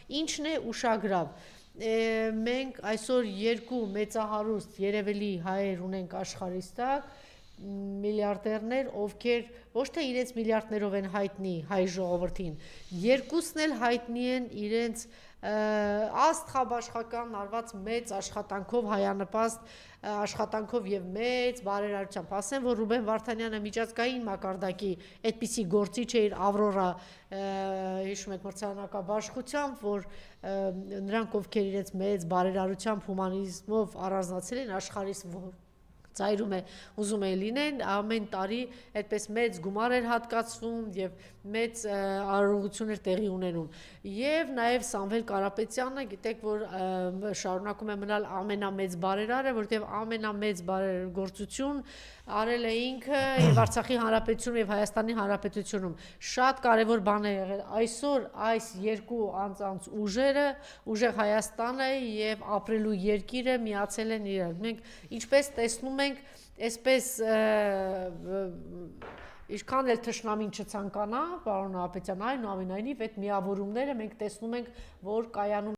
Ինչն է ուշագրավ։ Մենք այսօր երկու մեծահարուստ երևելի հայեր ունենք աշխարհիս տակ, միլիարդերներ, ովքեր ոչ թե իրենց միլիարդներով են հայտնի հայ ժողովրդին, երկուսն էլ հայտնի են իրենց աստղաբաշխական արված մեծ աշխատանքով, հայանպաստ աշխատանքով եւ մեծ բարերարությամբ։ Ասեմ, որ Ռուբեն Վարդանյանը միջազգային մակարդակի այդպիսի գործիչ է իր Ավրորա, հիշում եք, մրցանակաբաշխությամբ, որ նրանք, ովքեր իրենց մեծ բարերարությամբ, հումանիզմով առանձնացել են աշխարհիս ծայրում է ուզում է լինեն, ամեն տարի այդպես մեծ գումար էր հատկացվում եւ մեծ արարողություններ տեղի ունենում։ Եվ նաեւ Սամվել Կարապետյանը, գիտեք, որ շարունակում է մնալ ամենամեծ բարերարը, որտեղ ամենամեծ բարեգործություն արել է ինքը եւ Արցախի Հանրապետությունում եւ Հայաստանի Հանրապետությունում։ Շատ կարեւոր բան է եղել։ Այսօր այս երկու անձանց ուժերը, ուժեղ Հայաստանը եւ ապրելու երկիրը միացել են իրար։ Մենք ինչպես տեսնում ենք, այսպես ինչքան էլ թշնամին չցանկանա, պարոն Նահապետյան, այնուամենայնիվ այդ միավորումները մենք տեսնում ենք, որ կայանում